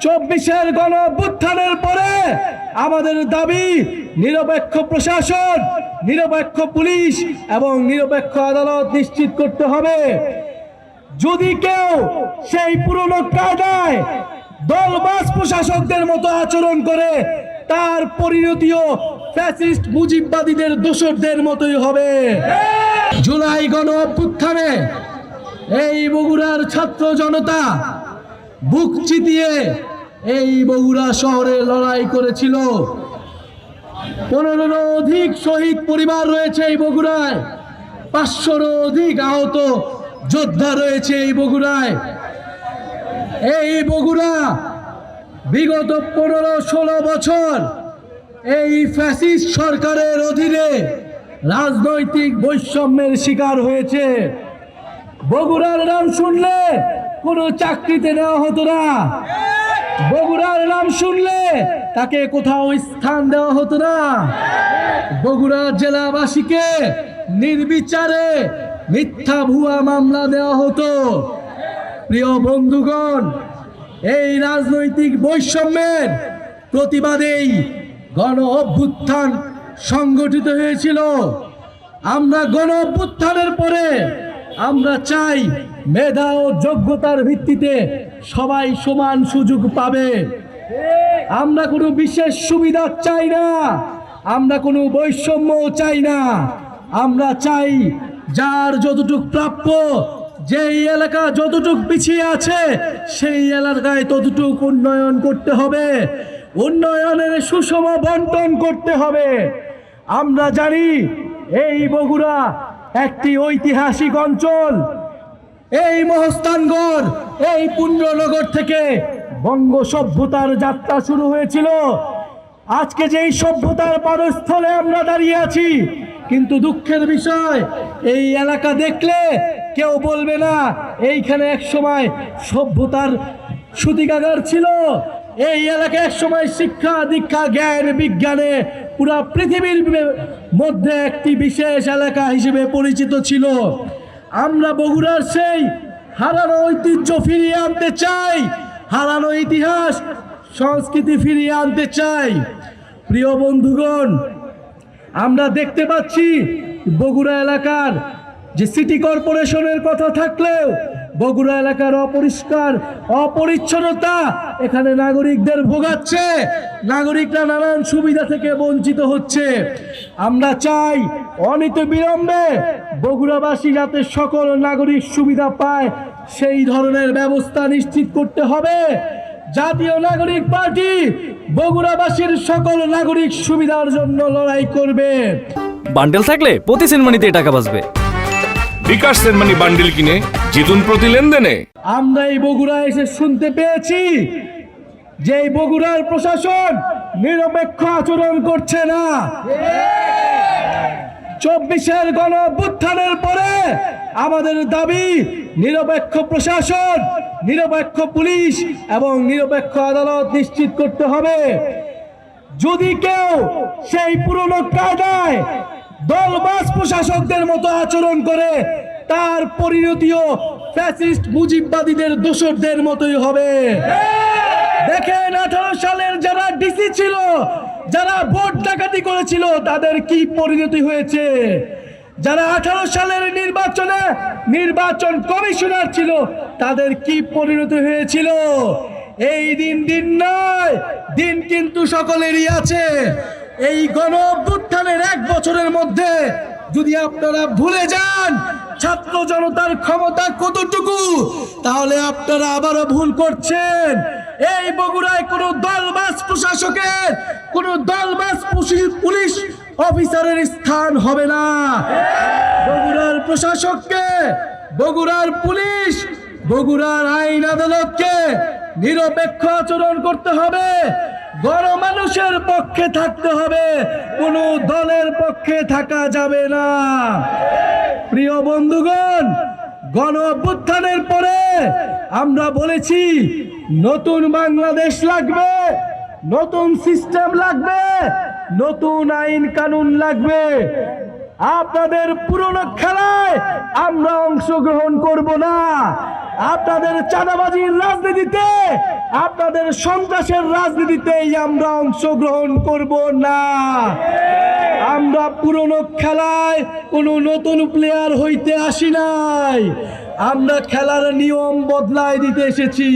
24-এর গণ অভ্যুত্থানের পরে আমাদের দাবি নিরপেক্ষ প্রশাসন, নিরপেক্ষ পুলিশ এবং নিরপেক্ষ আদালত নিশ্চিত করতে হবে। যদি কেউ সেই পুরনো কায়দায় দলবাজ প্রশাসকদের মতো আচরণ করে, তার পরিণতিও ফ্যাসিস্ট মুজিববাদীদের দোসরদের মতোই হবে। জুলাই গণ অভ্যুত্থানে এই বগুড়ার ছাত্র জনতা বুক চিতিয়ে এই বগুড়া শহরে লড়াই করেছিল। 15-রও অধিক শহীদ পরিবার রয়েছে এই বগুড়ায়, 500-রও অধিক আহত যোদ্ধা রয়েছে এই বগুড়ায়। এই বগুড়া বিগত 15-16 বছর এই ফ্যাসিস্ট সরকারের অধীনে রাজনৈতিক বৈষম্যের শিকার হয়েছে। বগুড়ার নাম শুনলে কোনো চাকরিতে নেওয়া হতো না, বগুড়ার নাম শুনলে তাকে কোথাও স্থান দেওয়া হতো না, বগুড়া জেলাবাসীকে নির্বিচারে মিথ্যা ভুয়া মামলা দেওয়া হতো। প্রিয় বন্ধুগণ, এই রাজনৈতিক বৈষম্যের প্রতিবাদেই গণ অভ্যুত্থান সংগঠিত হয়েছিল। আমরা গণ অভ্যুত্থানের পরে আমরা চাই মেধা ও যোগ্যতার ভিত্তিতে সবাই সমান সুযোগ পাবে। আমরা কোনো বিশেষ সুবিধা চাই না, আমরা কোনো বৈষম্য চাই না। আমরা চাই যার যতটুক প্রাপ্য, যেই এলাকা যতটুক পিছিয়ে আছে সেই এলাকায় ততটুক উন্নয়ন করতে হবে, উন্নয়নের সুষম বন্টন করতে হবে। আমরা জানি এই বগুড়া একটি ঐতিহাসিক অঞ্চল। এই মহস্থানগড়, এই পুণ্যনগর থেকে বঙ্গ সভ্যতার যাত্রা শুরু হয়েছিল। আজকে যেই সভ্যতার পাদস্থলে আমরা দাঁড়িয়ে আছি, কিন্তু দুঃখের বিষয় এই এলাকা দেখলে কেউ বলবে না এইখানে একসময় সভ্যতার সূতিকাগার ছিল। এই এলাকা একসময় শিক্ষা দীক্ষা জ্ঞান বিজ্ঞানে পুরা পৃথিবীর মধ্যে একটি বিশেষ এলাকা হিসেবে পরিচিত ছিল। আমরা বগুড়ার সেই হারানো ঐতিহ্য ফিরিয়ে আনতে চাই, হারানো ইতিহাস সংস্কৃতি ফিরিয়ে আনতে চাই। প্রিয় বন্ধুগণ, আমরা দেখতে পাচ্ছি বগুড়া এলাকার যে সিটি কর্পোরেশনের কথা থাকলেও বগুড়া এলাকার অপরিষ্কার অপরিচ্ছন্নতা এখানে নাগরিকদের ভোগাচ্ছে, নাগরিকরা নানান সুবিধা থেকে বঞ্চিত হচ্ছে। আমরা চাই অনিত বিলম্বে বগুড়াবাসী যাতে সকল নাগরিক সুবিধা পায় সেই ধরনের ব্যবস্থা নিশ্চিত করতে হবে। জাতীয় নাগরিক পার্টি বগুড়াবাসীর সকল নাগরিক সুবিধার জন্য লড়াই করবে। বান্ডেল থাকলে প্রতি সেনমানিতে টাকা বাঁচবে। বিকাশ সেনমানি বান্ডেল কিনে জিতুন প্রতি লেনদেনে। আমরা এই বগুড়া এসে শুনতে পেয়েছি যে এই বগুড়ার প্রশাসন নিরপেক্ষ আচরণ করছে না। 24-এর গণ অভ্যুত্থানের পরে আমাদের দাবি নিরপেক্ষ প্রশাসন, নিরপেক্ষ পুলিশ এবং নিরপেক্ষ আদালত নিশ্চিত করতে হবে। যদি কেউ সেই পুরনো কায়দায় দলবাজ প্রশাসকদের মতো আচরণ করে, তার পরিণতিও ফ্যাসিস্ট মুজিববাদীদের দোসরদের মতোই হবে। দেখেন 18 সালের যারা ডিসি ছিল, যারা ভোট ডাকাতি করেছিল, তাদের কি পরিণতি হয়েছে। যারা 18 সালের নির্বাচনে নির্বাচন কমিশনার ছিল, তাদের কি পরিণতি হয়েছিল। এই দিন নয়, দিন কিন্তু সকলেরই আছে। এই গণ অভ্যুত্থানের 1 বছরের মধ্যে যদি আপনারা ভুলে যান ছাত্র জনতার ক্ষমতা কতটুকু, তাহলে আপনারা আবারও ভুল করছেন। এই বগুড়ায় কোনো দলবাজ প্রশাসকের, কোনো দলবাজ পুলিশ অফিসারের স্থান হবে না। বগুড়ার প্রশাসককে, বগুড়ার পুলিশ, বগুড়ার আইন আদালতকে নিরপেক্ষ আচরণ করতে হবে, গণমানুষের পক্ষে থাকতে হবে, কোনো দলের পক্ষে থাকা যাবে না। প্রিয় বন্ধুগণ, গণ অভ্যুত্থানের পরে আমরা বলেছি নতুন বাংলাদেশ লাগবে, নতুন সিস্টেম লাগবে, নতুন আইন কানুন লাগবে। আপনাদের পুরনো খেলায় আমরা অংশগ্রহণ করব না। আপনাদের চাঁদাবাজির রাজনীতিতে, আপনাদের সন্ত্রাসের রাজনীতিতেই আমরা অংশগ্রহণ করব না। আমরা পুরনো খেলায় কোনো নতুন প্লেয়ার হইতে আসি নাই, আমরা খেলার নিয়ম বদলায় দিতে এসেছি।